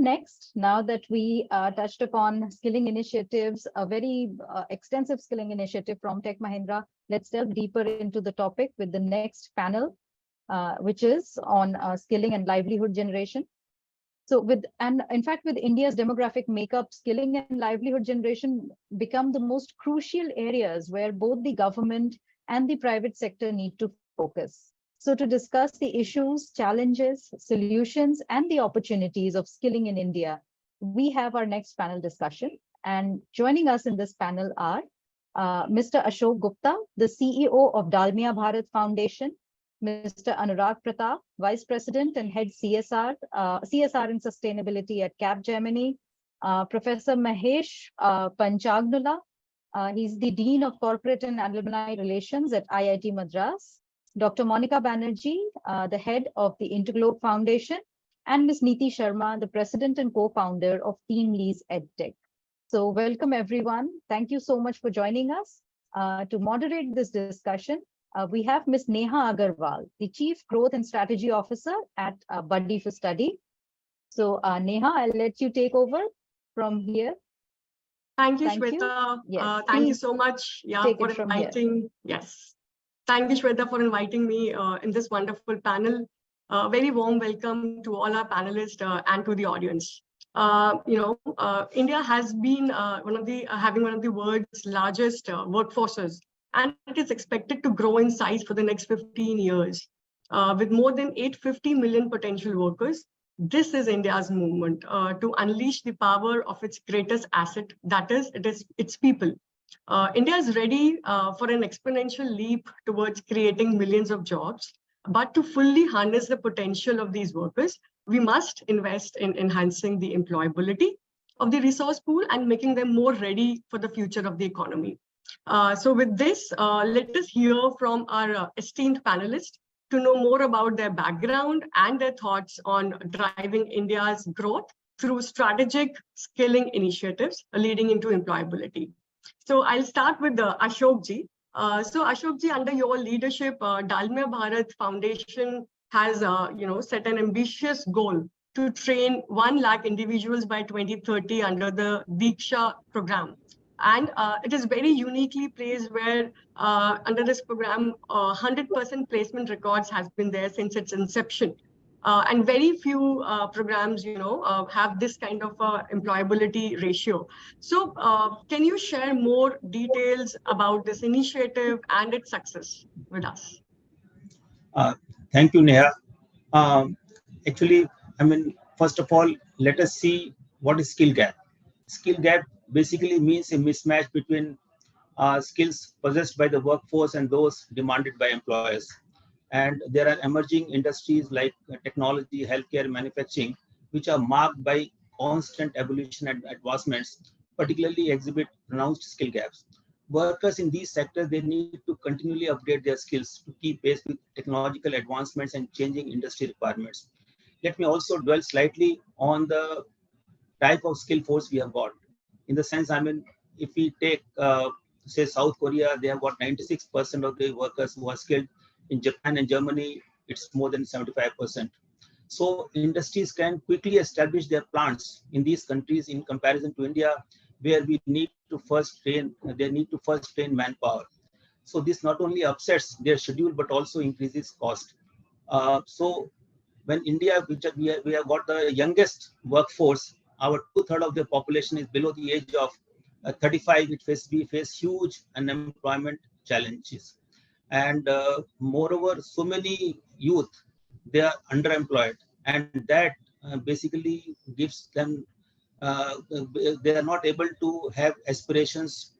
next, now that we touched upon skilling initiatives, a very extensive skilling initiative from Tech Mahindra, let's delve deeper into the topic with the next panel, which is on skilling and livelihood generation. So in fact, with India's demographic makeup, skilling and livelihood generation become the most crucial areas where both the government and the private sector need to focus. So to discuss the issues, challenges, solutions, and the opportunities of skilling in India, we have our next panel discussion. And joining us in this panel are Mr. Ashok Gupta, the CEO of Dalmia Bharat Foundation, Mr. Anurag Pratap, Vice President and Head CSR and Sustainability at Capgemini, Professor Mahesh Panchagnula, he's the Dean of Corporate and Alumni Relations at IIT Madras, Dr. Monica Banerjee, the Head of the Interglobe Foundation, and Ms. Neeti Sharma, the President and Co-Founder of TeamLease EdTech. So welcome everyone. Thank you so much for joining us. To moderate this discussion, we have Ms. Neha Agarwal, the Chief Growth and Strategy Officer at Buddy for Study. So Neha, I'll let you take over from here. Thank you, Shweta. Yes, thank you so much for inviting. Yes. Thank you, Shweta, for inviting me in this wonderful panel. Very warm welcome to all our panelists and to the audience. India has been having one of the world's largest workforces, and it is expected to grow in size for the next 15 years. With more than 850 million potential workers, this is India's movement to unleash the power of its greatest asset, that is, its people. India is ready for an exponential leap towards creating millions of jobs, but to fully harness the potential of these workers, we must invest in enhancing the employability of the resource pool and making them more ready for the future of the economy. So with this, let us hear from our esteemed panelists to know more about their background and their thoughts on driving India's growth through strategic skilling initiatives leading into employability. So I'll start with Ashok ji. So Ashok ji, under your leadership, Dalmia Bharat Foundation has set an ambitious goal to train 1 lakh individuals by 2030 under the Diksha program. And it is very uniquely placed where under this program, 100% placement records has been there since its inception. And very few programs, have this kind of employability ratio. So can you share more details about this initiative and its success with us? Thank you, Neha. Actually, first of all, let us see what is skill gap. Skill gap basically means a mismatch between skills possessed by the workforce and those demanded by employers. And there are emerging industries like technology, healthcare, manufacturing, which are marked by constant evolution and advancements, particularly exhibit pronounced skill gaps. Workers in these sectors, they need to continually update their skills to keep pace with technological advancements and changing industry requirements. Let me also dwell slightly on the type of skill force we have got. In the sense, if we take, say, South Korea, they have got 96% of the workers who are skilled. In Japan and Germany, it's more than 75%. So industries can quickly establish their plants in these countries in comparison to India, where we need to first train, they need to first train manpower. So this not only upsets their schedule, but also increases cost. So when India, we have got the youngest workforce, our 2/3 of the population is below the age of 35, we face huge unemployment challenges. And moreover, so many youth, they are underemployed, and that basically gives them, they are not able to have aspirations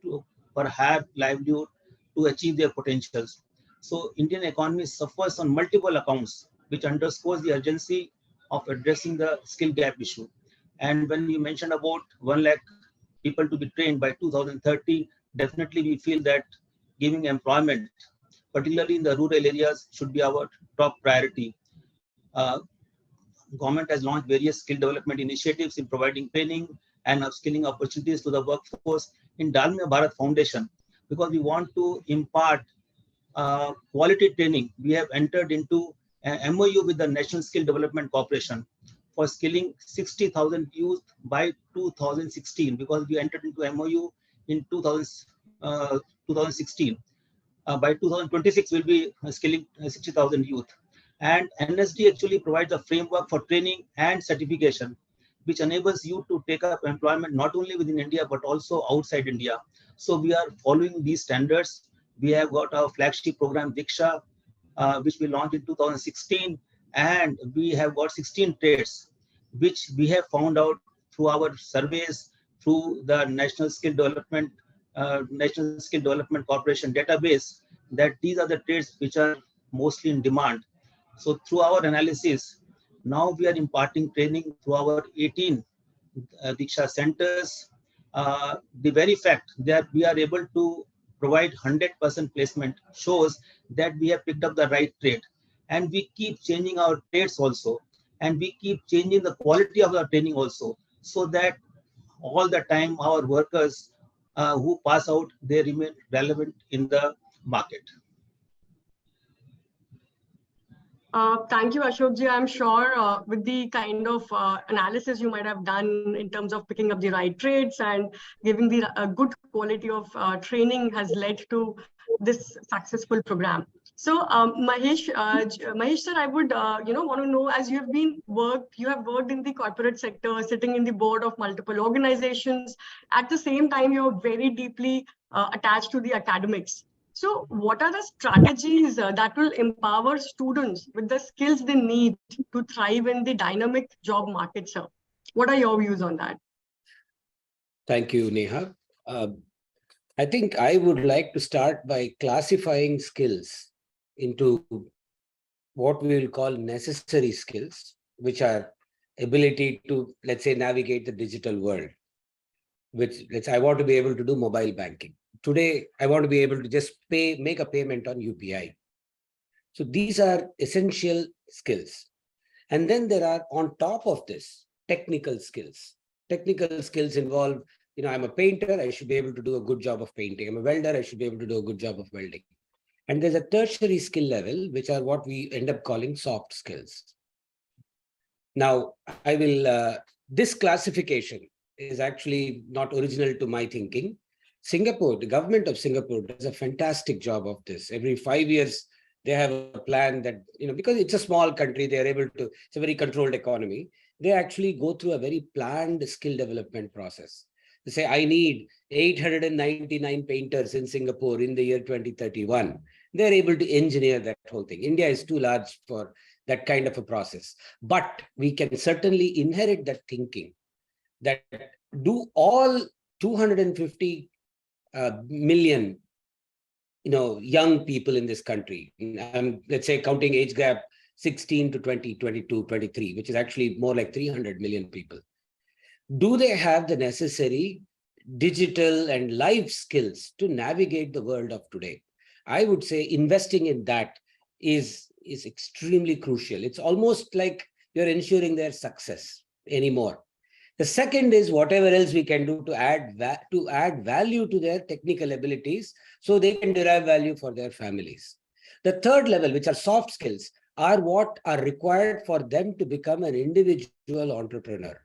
for higher livelihood to achieve their potentials. So Indian economy suffers on multiple accounts, which underscores the urgency of addressing the skill gap issue. And when you mentioned about 1 lakh people to be trained by 2030, definitely we feel that giving employment, particularly in the rural areas, should be our top priority. Government has launched various skill development initiatives in providing training and upskilling opportunities to the workforce. In Dalmia Bharat Foundation, because we want to impart quality training, we have entered into an MOU with the National Skill Development Corporation for skilling 60,000 youth by 2016, because we entered into MOU in 2016. By 2026, we'll be skilling 60,000 youth. And NSD actually provides a framework for training and certification, which enables you to take up employment not only within India, but also outside India. So we are following these standards. We have got our flagship program, Diksha, which we launched in 2016. And we have got 16 trades, which we have found out through our surveys, through the National Skill Development Corporation database, that these are the trades which are mostly in demand. So through our analysis, now we are imparting training through our 18 Diksha centers. The very fact that we are able to provide 100% placement shows that we have picked up the right trade. And we keep changing our trades also. And we keep changing the quality of our training also, so that all the time our workers who pass out, they remain relevant in the market. Thank you, Ashokji. I'm sure with the kind of analysis you might have done in terms of picking up the right trades and giving the good quality of training has led to this successful program. So Mahesh, sir, I would want to know, as you have worked in the corporate sector, sitting in the board of multiple organizations. At the same time, you're very deeply attached to the academics. So what are the strategies that will empower students with the skills they need to thrive in the dynamic job market, sir? What are your views on that? Thank you, Neha. I think I would like to start by classifying skills into what we will call necessary skills, which are ability to, let's say, navigate the digital world, which I want to be able to do mobile banking. Today, I want to be able to just make a payment on UPI. So these are essential skills. And then there are, on top of this, technical skills. Technical skills involve, I'm a painter, I should be able to do a good job of painting. I'm a welder, I should be able to do a good job of welding. And there's a tertiary skill level, which are what we end up calling soft skills. Now, this classification is actually not original to my thinking. Singapore, the government of Singapore does a fantastic job of this. Every 5 years, they have a plan that, because it's a small country, they're able to, it's a very controlled economy. They actually go through a very planned skill development process. They say, I need 899 painters in Singapore in the year 2031. They're able to engineer that whole thing. India is too large for that kind of a process. But we can certainly inherit that thinking that do all 250 million young people in this country, let's say counting age gap 16 to 20, 22, 23, which is actually more like 300 million people. Do they have the necessary digital and life skills to navigate the world of today? I would say investing in that is extremely crucial. It's almost like you're ensuring their success anymore. The second is whatever else we can do to add value to their technical abilities so they can derive value for their families. The third level, which are soft skills, are what are required for them to become an individual entrepreneur.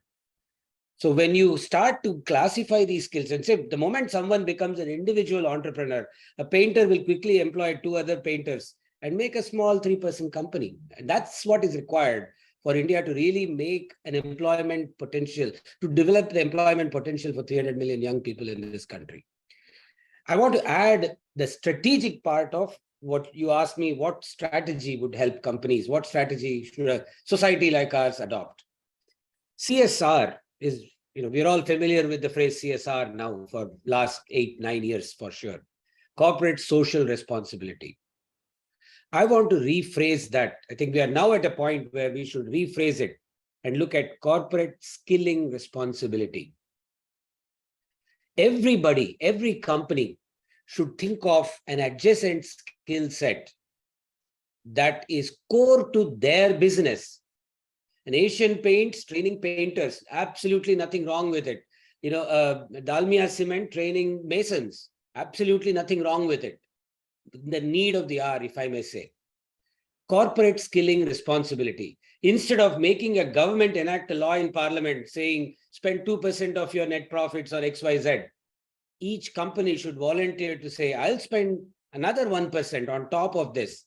So when you start to classify these skills and say the moment someone becomes an individual entrepreneur, a painter will quickly employ 2 other painters and make a small 3-person company. And that's what is required for India to really make an employment potential, to develop the employment potential for 300 million young people in this country. I want to add the strategic part of what you asked me, what strategy would help companies, what strategy should a society like ours adopt? CSR is, we're all familiar with the phrase CSR now for last 8-9 years for sure. Corporate social responsibility. I want to rephrase that. I think we are now at a point where we should rephrase it and look at corporate skilling responsibility. Everybody, every company should think of an adjacent skill set that is core to their business. An Asian Paints training painters, absolutely nothing wrong with it. Dalmia Cement training masons, absolutely nothing wrong with it. The need of the hour, if I may say. Corporate skilling responsibility. Instead of making a government enact a law in parliament saying spend 2% of your net profits on XYZ, each company should volunteer to say, I'll spend another 1% on top of this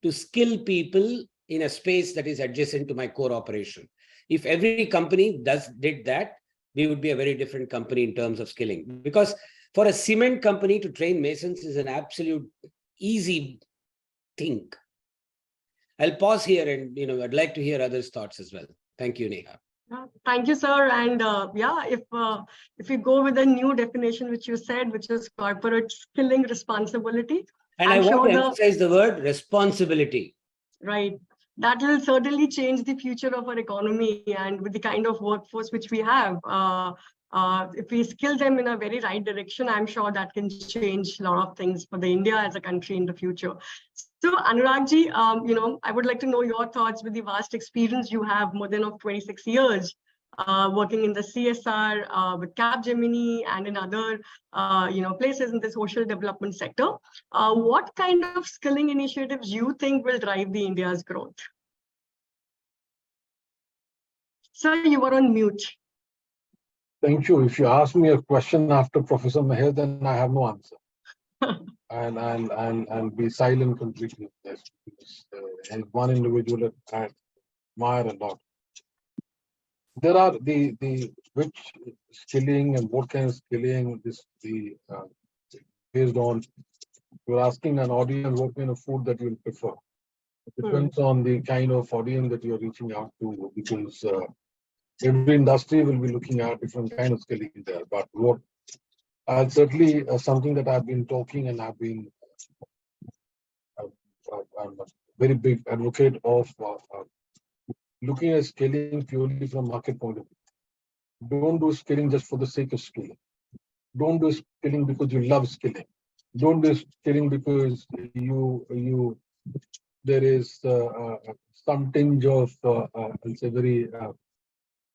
to skill people in a space that is adjacent to my core operation. If every company did that, we would be a very different company in terms of skilling. Because for a cement company to train masons is an absolute easy thing. I'll pause here and I'd like to hear others' thoughts as well. Thank you, Neha. Thank you, sir. And if we go with the new definition which you said, which is corporate skilling responsibility. And I want to emphasize the word responsibility. Right. That will certainly change the future of our economy, and with the kind of workforce which we have. If we skill them in a very right direction, I'm sure that can change a lot of things for the India as a country in the future. So Anuragji, I would like to know your thoughts with the vast experience you have, more than of 26 years, working in the CSR with Capgemini and in other places in the social development sector. What kind of skilling initiatives you think will drive the India's growth? Sir, you were on mute. Thank you. If you ask me a question after Professor Meher, then I have no answer. and be silent completely. And one individual I admire a lot. There are the which skilling and what kind of skilling based on. You're asking an audience what kind of food that you'll prefer. It depends on the kind of audience that you're reaching out to, because every industry will be looking at different kind of skilling there. But what certainly something that I've been talking, and I've been I'm a very big advocate of looking at skilling purely from market point of view. Don't do skilling just for the sake of skilling. Don't do skilling because you love skilling. Don't do skilling because there is some tinge of I'll say very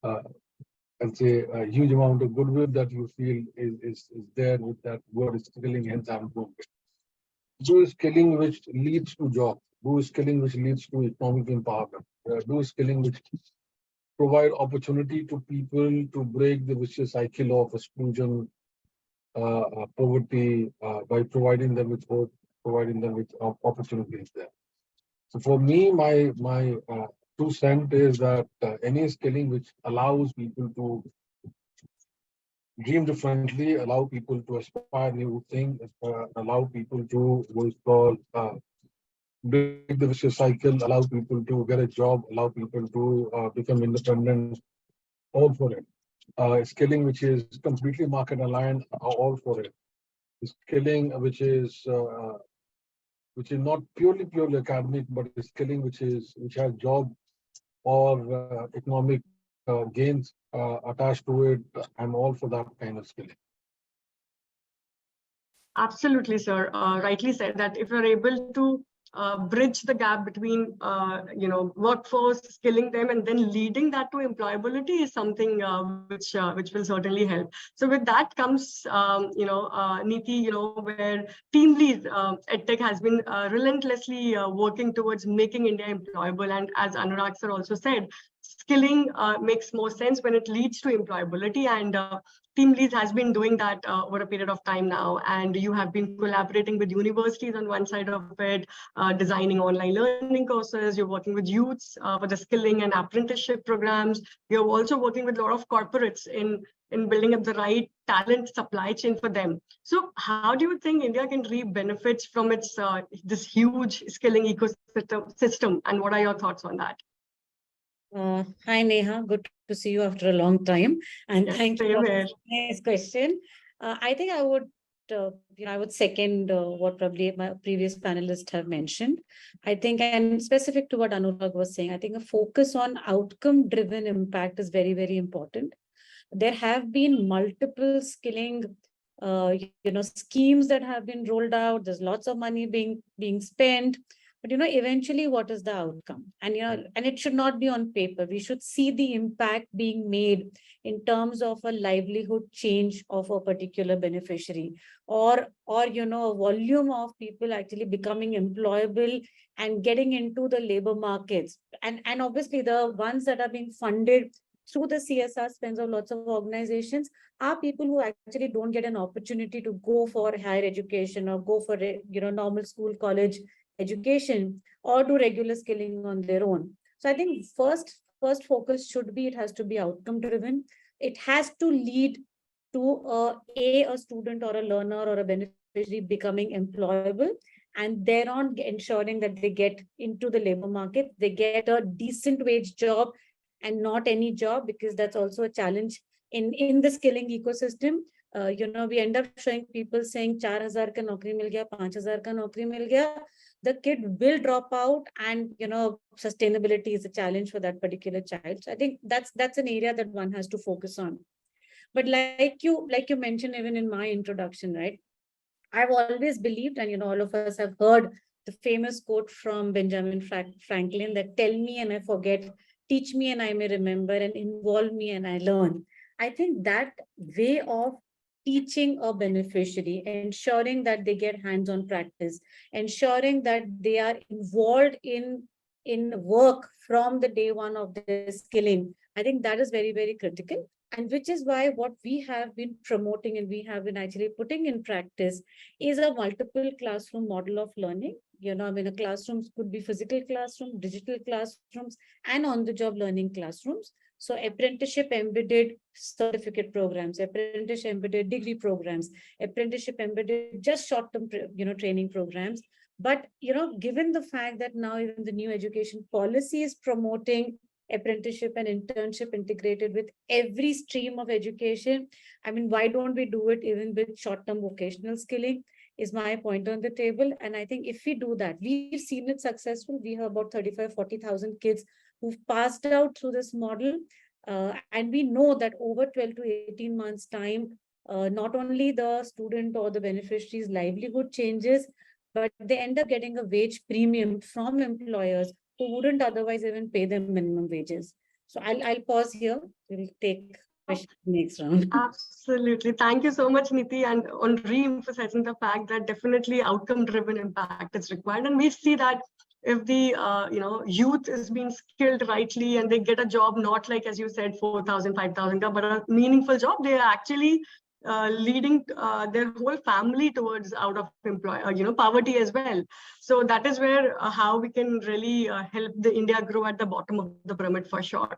I'll say a huge amount of goodwill that you feel is there with that word skilling, hence I'm doing it. Do skilling which leads to job. Do skilling which leads to economic empowerment. Do skilling which provide opportunity to people to break the vicious cycle of exclusion, poverty, by providing them with hope, providing them with opportunities there. So for me, my 2 cents is that any skilling which allows people to dream differently, allow people to aspire new things, allow people to what is called break the vicious cycle, allow people to get a job, allow people to become independent, all for it. Skilling which is completely market aligned, all for it. Skilling which is not purely academic, but skilling which has job or economic gains attached to it. I'm all for that kind of skilling. Absolutely, sir. Rightly said that if you're able to bridge the gap between workforce, skilling them, and then leading that to employability is something which will certainly help. So with that comes Niti, where team lead EdTech has been relentlessly working towards making India employable, and as Anurag sir also said, skilling makes more sense when it leads to employability, and Team Leads has been doing that over a period of time now, and you have been collaborating with universities on one side of it, designing online learning courses. You're working with youths for the skilling and apprenticeship programs. You're also working with a lot of corporates in building up the right talent supply chain for them. So how do you think India can reap benefits from its this huge skilling ecosystem, and what are your thoughts on that? Hi, Neha. Good to see you after a long time. And yes, thank you for this nice question. I think I would, I would second what probably my previous panelists have mentioned. I think, and specific to what Anurag was saying, I think a focus on outcome-driven impact is very, very important. There have been multiple skilling, schemes that have been rolled out. There's lots of money being spent. But, eventually what is the outcome? And, and it should not be on paper. We should see the impact being made in terms of a livelihood change of a particular beneficiary, or a volume of people actually becoming employable and getting into the labor markets. And obviously the ones that are being funded through the CSR spends of lots of organizations are people who actually don't get an opportunity to go for higher education or go for, normal school, college education, or do regular skilling on their own. So I think first focus should be, it has to be outcome driven. It has to lead to a student or a learner or a beneficiary becoming employable, and thereon ensuring that they get into the labor market, they get a decent wage job and not any job, because that's also a challenge in the skilling ecosystem. We end up showing people saying 4,000 ka naukri mil gaya, 5,000 ka naukri mil gaya. The kid will drop out, and sustainability is a challenge for that particular child. So I think that's an area that one has to focus on. But like you mentioned even in my introduction, right? I've always believed, and all of us have heard the famous quote from Benjamin Franklin, that tell me and I forget, teach me and I may remember, and involve me and I learn. I think that way of teaching a beneficiary, ensuring that they get hands-on practice, ensuring that they are involved in work from the day one of their skilling, I think that is very, very critical. And which is why what we have been promoting and we have been actually putting in practice is a multiple classroom model of learning. A classrooms could be physical classroom, digital classrooms, and on-the-job learning classrooms. So apprenticeship embedded certificate programs, apprenticeship embedded degree programs, apprenticeship embedded just short-term, training programs. But, given the fact that now even the new education policy is promoting apprenticeship and internship integrated with every stream of education, why don't we do it even with short-term vocational skilling, is my point on the table. And I think if we do that, we've seen it successful. We have about 40,000 kids who've passed out through this model. And we know that over 12 to 18 months time, not only the student or the beneficiary's livelihood changes, but they end up getting a wage premium from employers who wouldn't otherwise even pay them minimum wages. So I'll pause here. We'll take questions next round. Absolutely. Thank you so much, Niti, and on re-emphasizing the fact that definitely outcome-driven impact is required. And we see that if the youth is being skilled rightly and they get a job, not like, as you said, 4,000, 5,000, but a meaningful job, they are actually leading their whole family towards out of poverty as well. So that is where how we can really help the India grow at the bottom of the pyramid for sure.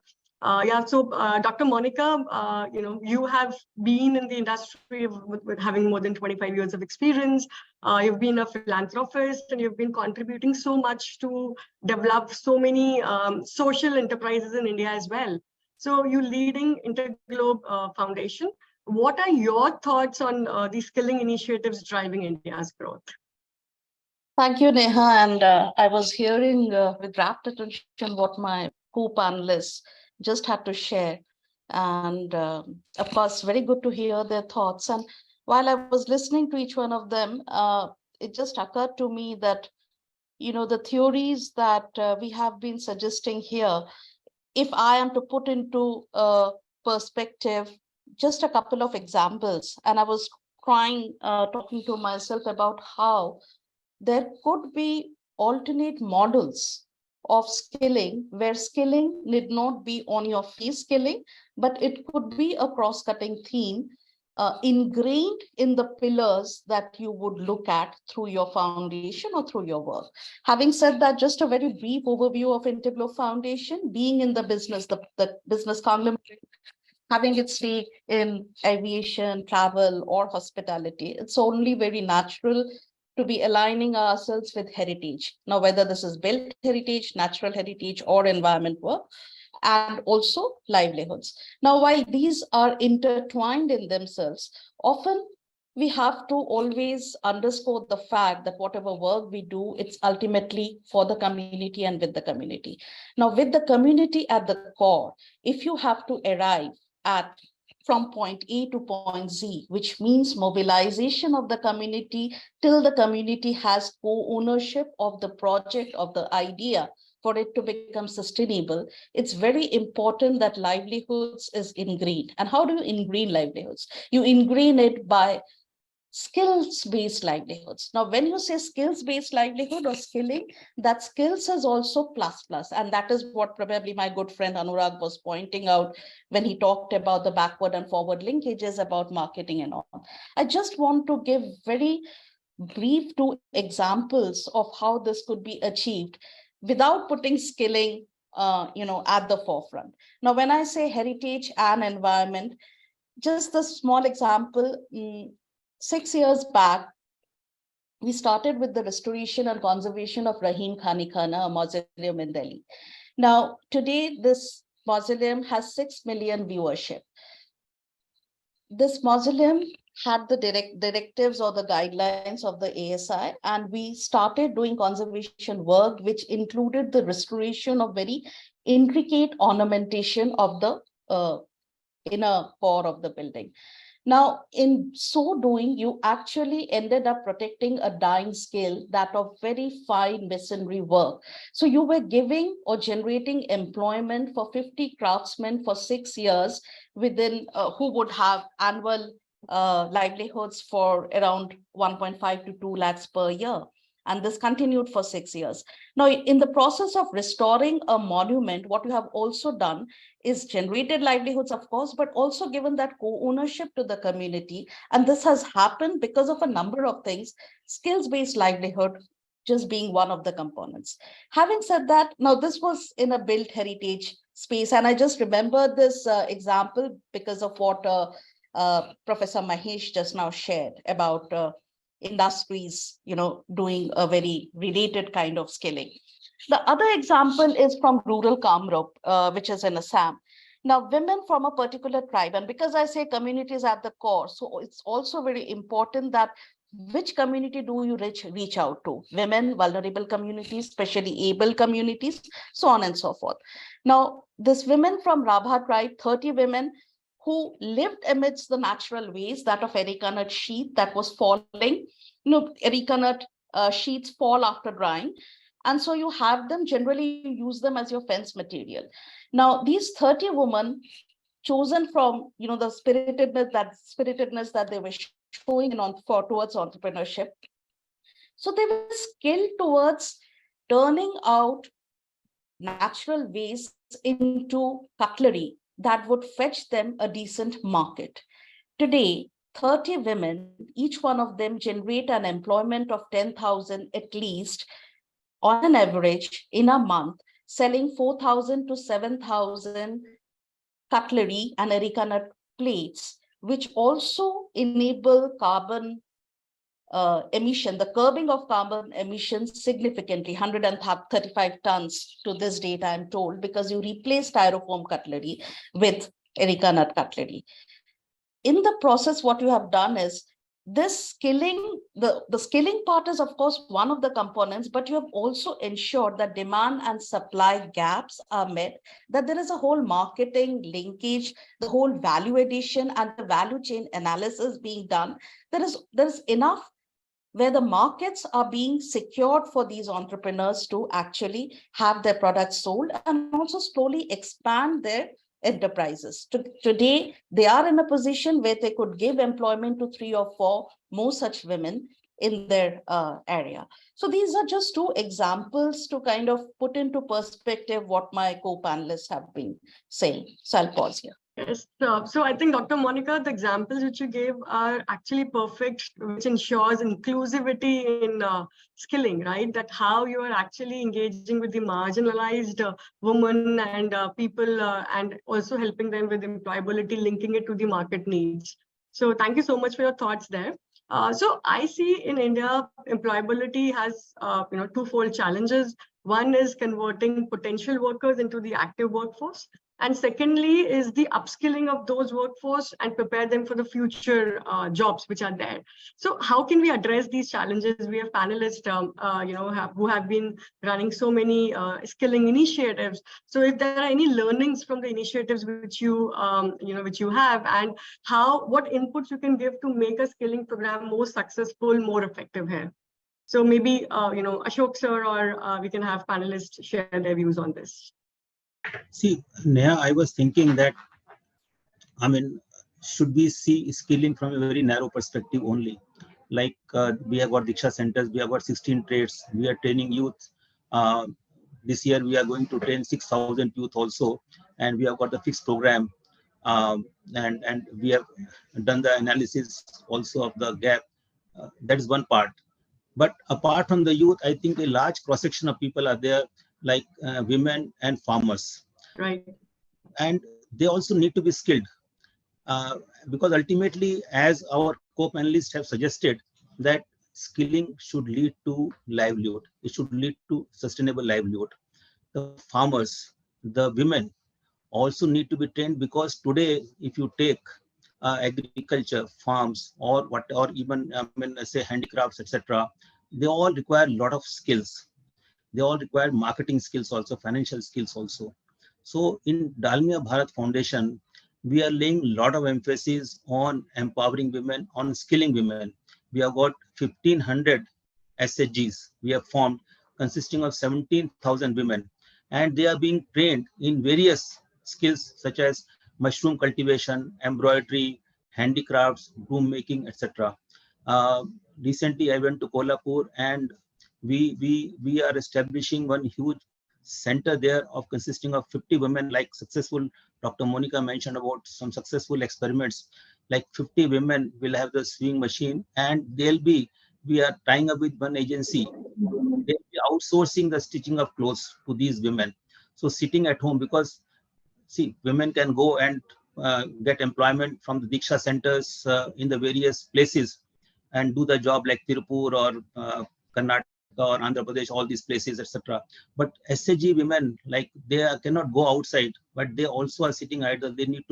So Dr. Monica, you have been in the industry with having more than 25 years of experience. You've been a philanthropist and you've been contributing so much to develop so many social enterprises in India as well. So you're leading Interglobe Foundation. What are your thoughts on the skilling initiatives driving India's growth? Thank you, Neha. And I was hearing with rapt attention what my co-panelists just had to share. And of course, very good to hear their thoughts. And while I was listening to each one of them, it just occurred to me that, the theories that we have been suggesting here, if I am to put into perspective, just a couple of examples, and I was talking to myself about how there could be alternate models of skilling, where skilling need not be on your face skilling, but it could be a cross-cutting theme ingrained in the pillars that you would look at through your foundation or through your work. Having said that, just a very brief overview of Interglobe Foundation, being in the business conglomerate, having its stake in aviation, travel, or hospitality, it's only very natural to be aligning ourselves with heritage. Now, whether this is built heritage, natural heritage, or environment work, and also livelihoods. Now, while these are intertwined in themselves, often we have to always underscore the fact that whatever work we do, it's ultimately for the community and with the community. Now, with the community at the core, if you have to arrive at from point A to point Z, which means mobilization of the community till the community has co-ownership of the project, of the idea, for it to become sustainable. It's very important that livelihoods is ingrained. And how do you ingrain livelihoods? You ingrain it by skills-based livelihoods. Now, when you say skills-based livelihood or skilling, that skills is also plus. And that is what probably my good friend Anurag was pointing out when he talked about the backward and forward linkages about marketing and all. I just want to give very brief 2 examples of how this could be achieved without putting skilling at the forefront. Now, when I say heritage and environment, just a small example, 6 years back, we started with the restoration and conservation of Rahim Khani Khana, a mausoleum in Delhi. Now, today, this mausoleum has 6 million viewership. This mausoleum had the directives or the guidelines of the ASI, and we started doing conservation work, which included the restoration of very intricate ornamentation of the inner core of the building. Now, in so doing, you actually ended up protecting a dying scale, that of very fine masonry work. So you were giving or generating employment for 50 craftsmen for 6 years within who would have annual livelihoods for around 1.5 to 2 lakhs per year. And this continued for 6 years. Now, in the process of restoring a monument, what you have also done is generated livelihoods, of course, but also given that co-ownership to the community. And this has happened because of a number of things, skills-based livelihood just being one of the components. Having said that, now this was in a built heritage space. And I just remember this example because of what Professor Mahesh just now shared about industries, doing a very related kind of skilling. The other example is from rural Kamrup, which is in Assam. Now, women from a particular tribe, and because I say communities at the core, so it's also very important that which community do you reach out to? Women, vulnerable communities, especially able communities, so on and so forth. Now, this women from Rabha tribe, 30 women, who lived amidst the natural ways, that of erica nut sheath that was falling. Erica nut sheets fall after drying. And so you have them, generally you use them as your fence material. Now, these 30 women chosen from, the spiritedness that they were showing towards entrepreneurship. So they were skilled towards turning out natural waste into cutlery that would fetch them a decent market. Today, 30 women, each one of them generate an employment of 10,000 at least on an average in a month, selling 4,000 to 7,000 cutlery and erica nut plates, which also enable carbon emission, the curbing of carbon emissions significantly, 135 tons to this date, I'm told, because you replace styrofoam cutlery with erica nut cutlery. In the process, what you have done is this skilling, the skilling part is, of course, one of the components, but you have also ensured that demand and supply gaps are met, that there is a whole marketing linkage, the whole value addition and the value chain analysis being done. There is enough where the markets are being secured for these entrepreneurs to actually have their products sold and also slowly expand their enterprises. Today, they are in a position where they could give employment to 3 or 4 more such women in their area. So these are just 2 examples to kind of put into perspective what my co-panelists have been saying. So I'll pause here. Yes, so I think, Dr. Monica, the examples which you gave are actually perfect, which ensures inclusivity in skilling, right? That how you are actually engaging with the marginalized women and people and also helping them with employability, linking it to the market needs. So thank you so much for your thoughts there. So I see in India, employability has, twofold challenges. One is converting potential workers into the active workforce. And secondly is the upskilling of those workforce and prepare them for the future jobs which are there. So how can we address these challenges? We have panelists, who have been running so many skilling initiatives. So if there are any learnings from the initiatives which which you have, and what inputs you can give to make a skilling program more successful, more effective here. So maybe, Ashok sir, or we can have panelists share their views on this. See, Neha, I was thinking that, should we see skilling from a very narrow perspective only? Like we have got Diksha centers, we have got 16 trades, we are training youth. Uh, this year we are going to train 6,000 youth also, and we have got the fixed program. And we have done the analysis also of the gap. That is one part. But apart from the youth, I think a large cross-section of people are there, like women and farmers. Right. And they also need to be skilled. Because ultimately, as our co-panelists have suggested, that skilling should lead to livelihood. It should lead to sustainable livelihood. The farmers, the women also need to be trained, because today, if you take agriculture, farms, or even say handicrafts, etc., they all require a lot of skills. They all require marketing skills also, financial skills also. So in Dalmia Bharat Foundation, we are laying a lot of emphasis on empowering women, on skilling women. We have got 1,500 SHGs we have formed, consisting of 17,000 women, and they are being trained in various skills such as mushroom cultivation, embroidery, handicrafts, broom making, etc. Recently, I went to Kolhapur, and we are establishing one huge center there of consisting of 50 women, like successful. Dr. Monica mentioned about some successful experiments. Like 50 women will have the sewing machine, and we are tying up with one agency. They'll be outsourcing the stitching of clothes to these women. So sitting at home, because see, women can go and get employment from the Diksha centers in the various places and do the job, like Tirupur or Karnataka or Andhra Pradesh, all these places, etc. But SHG women, like cannot go outside, but they also are sitting idle. They need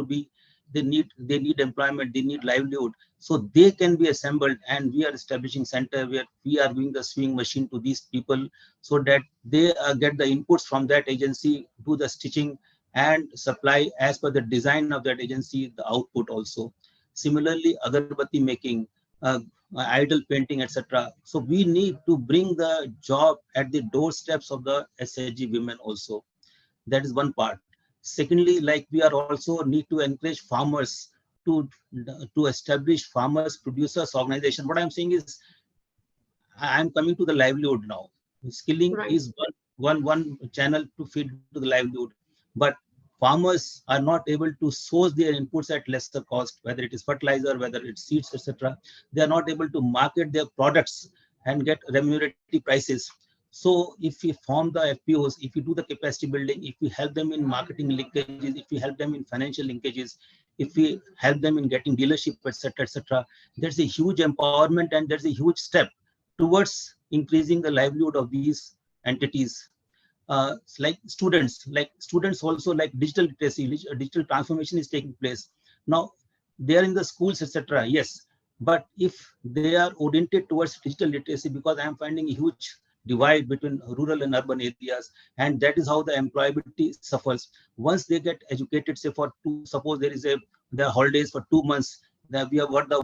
employment, they need livelihood. So they can be assembled, and we are establishing center where we are doing the sewing machine to these people, so that they get the inputs from that agency, do the stitching, and supply as per the design of that agency, the output also. Similarly, agarbatti making, idol painting, etc. So we need to bring the job at the doorsteps of the SHG women also. That is one part. Secondly, like we are also need to encourage farmers to establish farmers producers organization. What I'm saying is, I'm coming to the livelihood now. Skilling is one channel to feed to the livelihood, but farmers are not able to source their inputs at lesser cost, whether it is fertilizer, whether it's seeds, etc. They are not able to market their products and get remunerative prices. So if we form the FPOs, if we do the capacity building, if we help them in marketing linkages, if we help them in financial linkages, if we help them in getting dealership, etc., there's a huge empowerment, and there's a huge step towards increasing the livelihood of these entities. Like students also, like digital literacy, digital transformation is taking place. Now, they are in the schools, etc. Yes, but if they are oriented towards digital literacy, because I am finding a huge divide between rural and urban areas, and that is how the employability suffers. Once they get educated, say suppose there are holidays for 2 months, that we have got the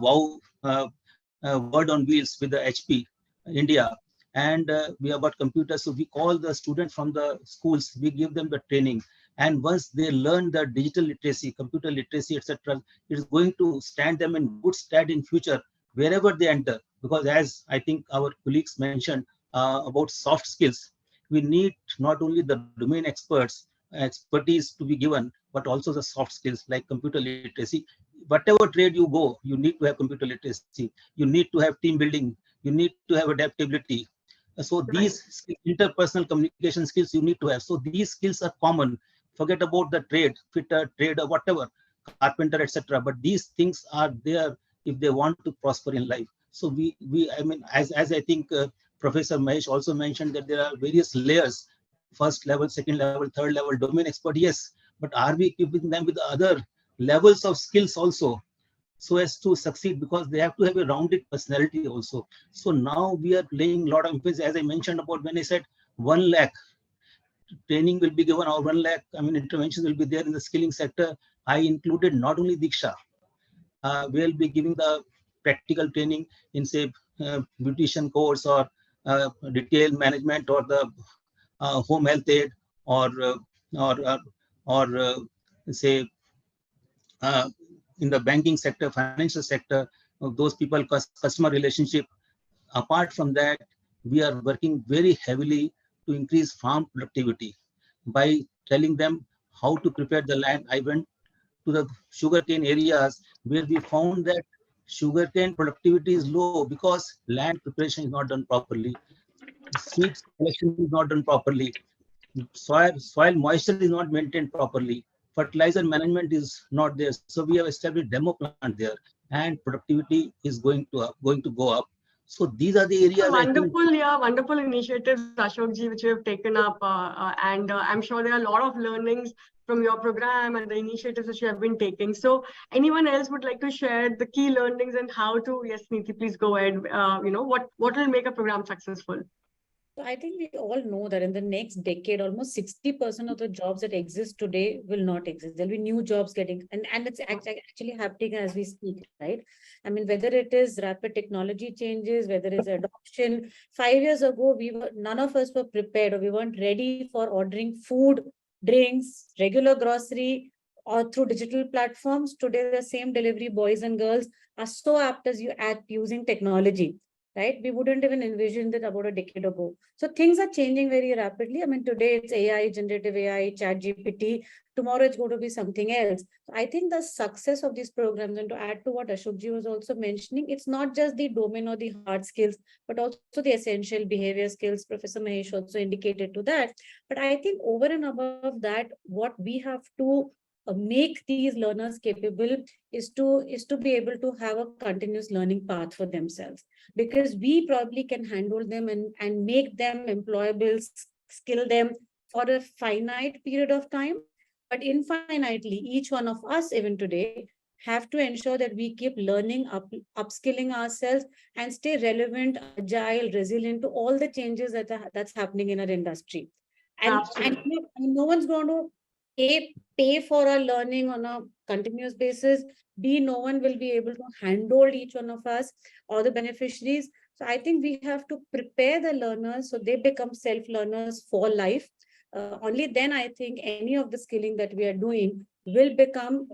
word on wheels with the HP India, and we have got computers. So we call the students from the schools, we give them the training, and once they learn the digital literacy, computer literacy, etc., it is going to stand them in good stead in future wherever they enter. Because as I think our colleagues mentioned about soft skills, we need not only the domain expertise to be given, but also the soft skills like computer literacy. Whatever trade you go, you need to have computer literacy, you need to have team building, you need to have adaptability. So these interpersonal communication skills you need to have. So these skills are common. Forget about the trade, fitter, trader, whatever, carpenter, etc. But these things are there if they want to prosper in life. So as I think Professor Mahesh also mentioned, that there are various layers: first level, second level, third level, domain expert. Yes, but are we equipping them with other levels of skills also, so as to succeed? Because they have to have a rounded personality also. So now we are laying a lot of emphasis, as I mentioned about when I said 1 lakh training will be given, or 1 lakh, interventions will be there in the skilling sector. I included not only Diksha, we'll be giving the practical training in, say, beautician course, or retail management, or the home health aid, or say in the banking sector, financial sector, those people, customer relationship. Apart from that, we are working very heavily to increase farm productivity by telling them how to prepare the land. I went to the sugarcane areas where we found that sugarcane productivity is low because land preparation is not done properly. Seeds collection is not done properly. Soil moisture is not maintained properly. Fertilizer management is not there. So we have established demo plant there, and productivity is going to go up. So these are the areas I think. Wonderful initiatives, Ashok ji, which you have taken up, and I'm sure there are a lot of learnings from your program and the initiatives that you have been taking. So anyone else would like to share the key learnings and how to? Yes, Neeti, please go ahead. What will make a program successful? So I think we all know that in the next decade, almost 60% of the jobs that exist today will not exist. There'll be new jobs getting, and it's actually happening as we speak, right? I mean, whether it is rapid technology changes, whether it's adoption. 5 years ago, none of us were prepared, or we weren't ready for ordering food, drinks, regular grocery, or through digital platforms. Today, the same delivery boys and girls are so apt as you at using technology. Right? We wouldn't even envision that about a decade ago. So things are changing very rapidly. I mean, today it's AI, generative AI, chat GPT. Tomorrow it's going to be something else. So I think the success of these programs, and to add to what Ashok ji was also mentioning, it's not just the domain or the hard skills, but also the essential behavior skills. Professor Mahesh also indicated to that. But I think over and above that, what we have to make these learners capable is to be able to have a continuous learning path for themselves, because we probably can handle them and make them employable, skill them for a finite period of time, but infinitely each one of us even today have to ensure that we keep learning, upskilling ourselves, and stay relevant, agile, resilient to all the changes that's happening in our industry. And no one's going to pay for our learning on a continuous basis. B, no one will be able to handle each one of us or the beneficiaries. So I think we have to prepare the learners so they become self-learners for life. Only then I think any of the skilling that we are doing will become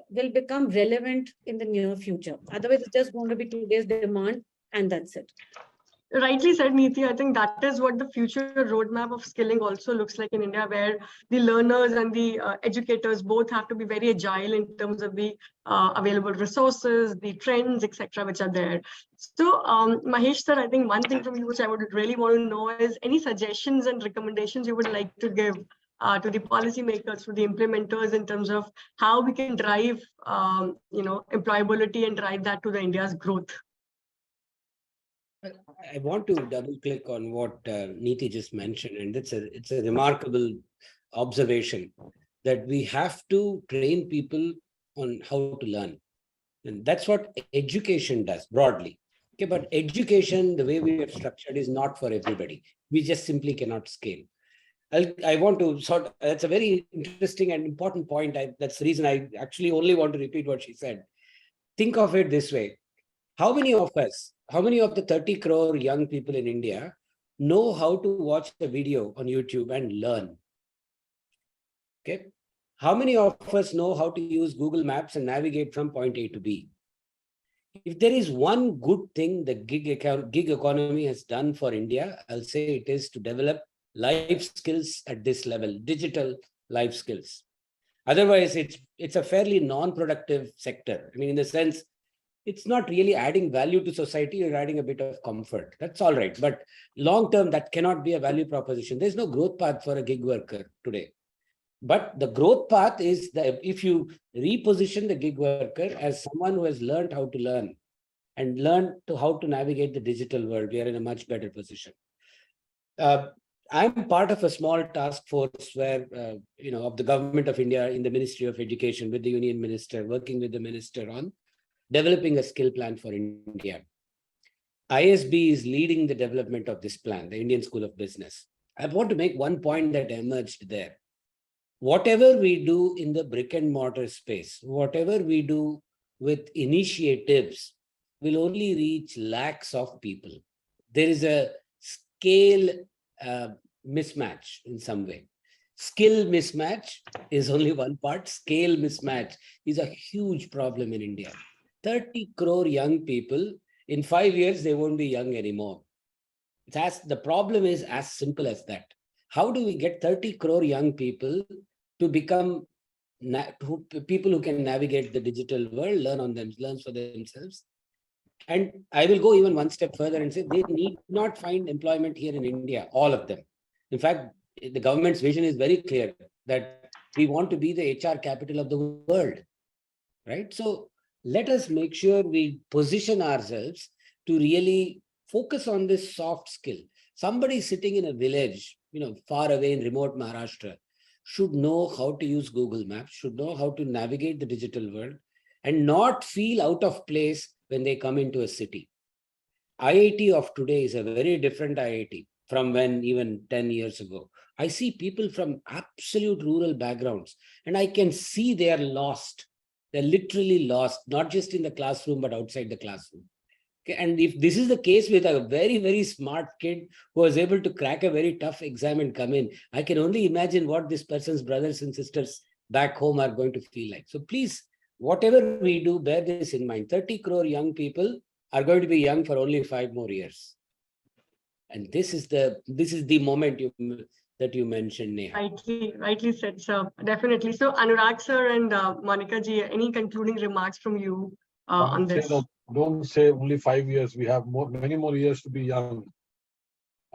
relevant in the near future. Otherwise, it's just going to be today's demand, and that's it. Rightly said, Neeti. I think that is what the future roadmap of skilling also looks like in India, where the learners and the educators both have to be very agile in terms of the available resources, the trends, etc., which are there. So, Mahesh sir, I think one thing from you which I would really want to know is any suggestions and recommendations you would like to give to the policymakers, to the implementers, in terms of how we can drive, employability and drive that to the India's growth. I want to double click on what Neeti just mentioned, and it's a remarkable observation that we have to train people on how to learn. And that's what education does broadly. Okay, but education, the way we have structured, is not for everybody. We just simply cannot scale. I want to that's a very interesting and important point. That's the reason I actually only want to repeat what she said. Think of it this way. How many of the 30 crore young people in India know how to watch a video on YouTube and learn? Okay. How many of us know how to use Google Maps and navigate from point A to B? If there is one good thing the gig economy has done for India, I'll say it is to develop life skills at this level, digital life skills. Otherwise, it's a fairly non-productive sector. I mean, in the sense, it's not really adding value to society, you're adding a bit of comfort. That's all right. But long term, that cannot be a value proposition. There's no growth path for a gig worker today. But the growth path is if you reposition the gig worker as someone who has learned how to learn and learn how to navigate the digital world, we are in a much better position. I'm part of a small task force where, of the government of India in the Ministry of Education with the Union Minister, working with the Minister on developing a skill plan for India. ISB is leading the development of this plan, the Indian School of Business. I want to make one point that emerged there. Whatever we do in the brick and mortar space, whatever we do with initiatives, will only reach lakhs of people. There is a scale mismatch in some way. Skill mismatch is only one part. Scale mismatch is a huge problem in India. 30 crore young people, in 5 years, they won't be young anymore. The problem is as simple as that. How do we get 30 crore young people to become people who can navigate the digital world, learn for themselves? And I will go even one step further and say they need not find employment here in India, all of them. In fact, the government's vision is very clear that we want to be the HR capital of the world, right? So let us make sure we position ourselves to really focus on this soft skill. Somebody sitting in a village, far away in remote Maharashtra, should know how to use Google Maps, should know how to navigate the digital world, and not feel out of place when they come into a city. IIT of today is a very different IIT from when even 10 years ago. I see people from absolute rural backgrounds, and I can see they are lost. They're literally lost, not just in the classroom, but outside the classroom. Okay, and if this is the case with a very, very smart kid who was able to crack a very tough exam and come in, I can only imagine what this person's brothers and sisters back home are going to feel like. So please, whatever we do, bear this in mind. 30 crore young people are going to be young for only 5 more years. And this is the moment that you mentioned, Neha. Rightly said, sir. Definitely. So Anurag sir and Monica ji, any concluding remarks from you on this? Don't say only 5 years. We have many more years to be young.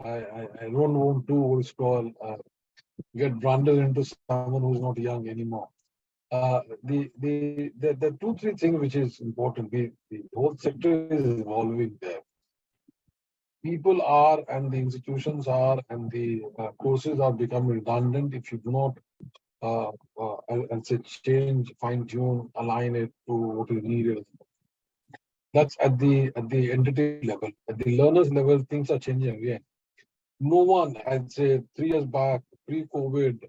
I don't want to get branded into someone who's not young anymore. The 2-3 things which is important. The whole sector is evolving there. People are, and the institutions are, and the courses are becoming redundant if you do not, I'll say, change, fine tune, align it to what is needed. That's at the entity level. At the learners level, things are changing again. No one, I'd say 3 years back, pre-COVID,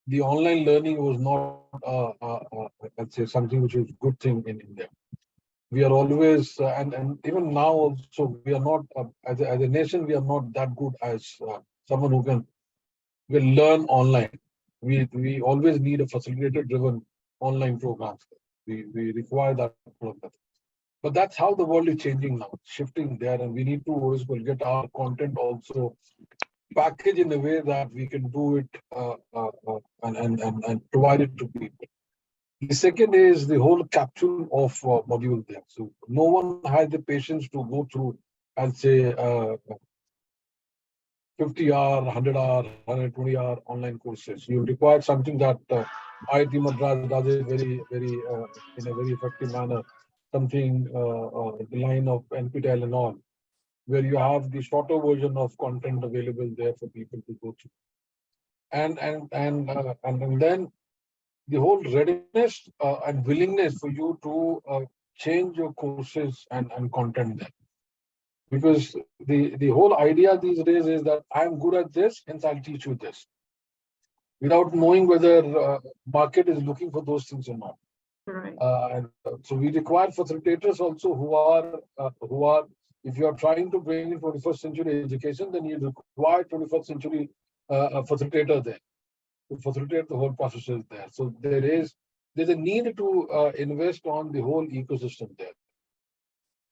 the online learning was not, I'd say, something which was a good thing in India. We are always, and even now also, we are not, as a nation, we are not that good as someone who can learn online. We always need a facilitator-driven online programs. We require that program. But that's how the world is changing now, shifting there, and we need to get our content also packaged in a way that we can do it and provide it to people. The second is the whole capsule of module there. So no one has the patience to go through, I'll say, 50-hour, 100-hour, 120-hour online courses. You require something that IIT Madras does it in a very effective manner. Something the line of NPTEL and all, where you have the shorter version of content available there for people to go through. And then the whole readiness and willingness for you to change your courses and content there. Because the whole idea these days is that I'm good at this, hence I'll teach you this, without knowing whether market is looking for those things or not. Right. So we require facilitators also who are, if you are trying to bring in 21st century education, then you require 21st century facilitator there to facilitate the whole processes there. So there's a need to invest on the whole ecosystem there.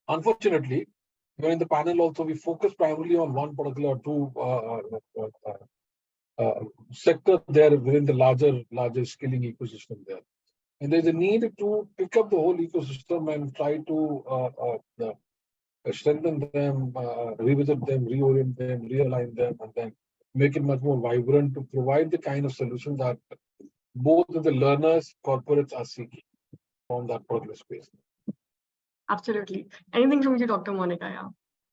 Unfortunately, during the panel also, we focus primarily on one particular sector there within the larger skilling ecosystem there. And there's a need to pick up the whole ecosystem and try to strengthen them, revisit them, reorient them, realign them, and then make it much more vibrant to provide the kind of solution that both the learners, corporates are seeking from that particular space. Absolutely. Anything from you, Dr. Monica? Yeah.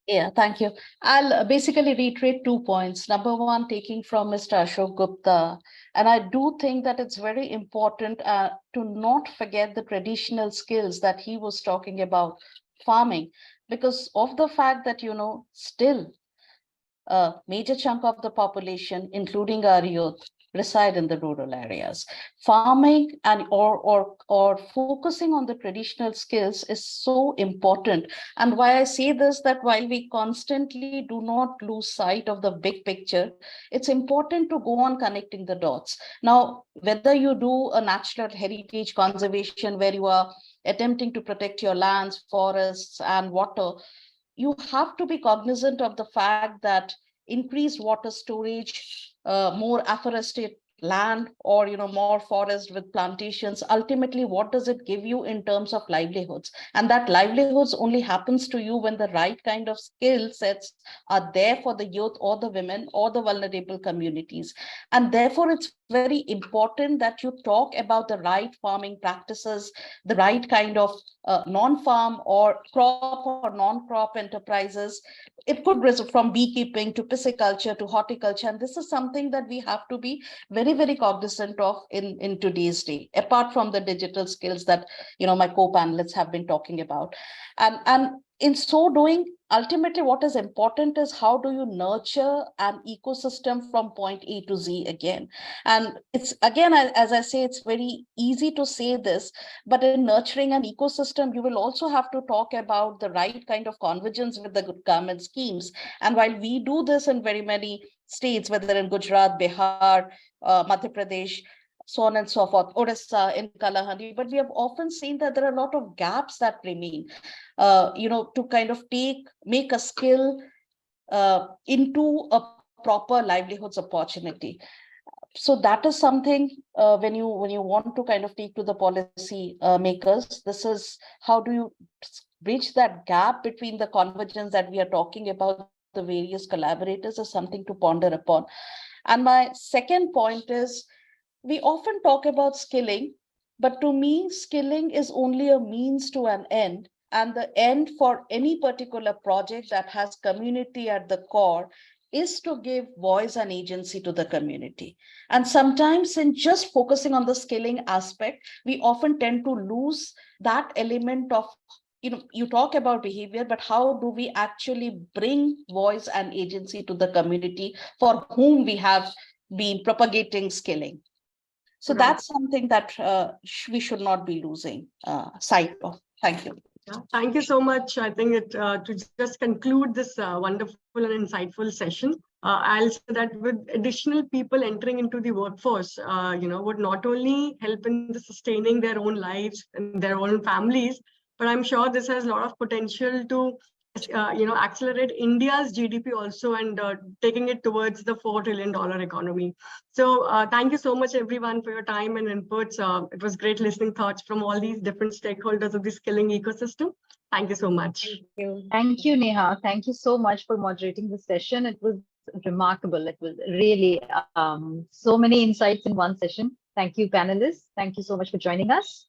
Yeah, thank you. I'll basically reiterate 2 points. Number one, taking from Mr. Ashok Gupta, and I do think that it's very important to not forget the traditional skills that he was talking about, farming, because of the fact that, still a major chunk of the population, including our youth, reside in the rural areas. Farming and or focusing on the traditional skills is so important. And why I say this, that while we constantly do not lose sight of the big picture, it's important to go on connecting the dots. Now, whether you do a natural heritage conservation where you are attempting to protect your lands, forests, and water, you have to be cognizant of the fact that increased water storage, more afforested land, or more forest with plantations, ultimately what does it give you in terms of livelihoods? And that livelihoods only happens to you when the right kind of skill sets are there for the youth or the women or the vulnerable communities. And therefore it's very important that you talk about the right farming practices, the right kind of non-farm or crop or non-crop enterprises. It could result from beekeeping to pisciculture to horticulture. And this is something that we have to be very, very cognizant of in today's day, apart from the digital skills that, my co-panelists have been talking about. And in so doing, ultimately what is important is how do you nurture an ecosystem from point A to Z again. And it's, again, as I say, it's very easy to say this, but in nurturing an ecosystem, you will also have to talk about the right kind of convergence with the government schemes. And while we do this in very many states, whether in Gujarat, Bihar, Madhya Pradesh, so on and so forth, Odisha, in Kalahandi, but we have often seen that there are a lot of gaps that remain, to kind of make a skill into a proper livelihoods opportunity. So that is something when you want to kind of take to the policy makers, this is how do you bridge that gap between the convergence that we are talking about, the various collaborators, is something to ponder upon. And my second point is, we often talk about skilling, but to me, skilling is only a means to an end. And the end for any particular project that has community at the core is to give voice and agency to the community. And sometimes in just focusing on the skilling aspect, we often tend to lose that element of, you talk about behavior, but how do we actually bring voice and agency to the community for whom we have been propagating skilling? So that's something that we should not be losing sight of. Thank you. Yeah, thank you so much. I think to just conclude this wonderful and insightful session, I'll say that with additional people entering into the workforce, would not only help in sustaining their own lives and their own families, but I'm sure this has a lot of potential to accelerate India's GDP also, and taking it towards the $4 trillion economy. So thank you so much, everyone, for your time and inputs. It was great listening thoughts from all these different stakeholders of the skilling ecosystem. Thank you so much. Thank you. Thank you, Neha. Thank you so much for moderating the session. It was remarkable. It was really so many insights in one session. Thank you, panelists. Thank you so much for joining us.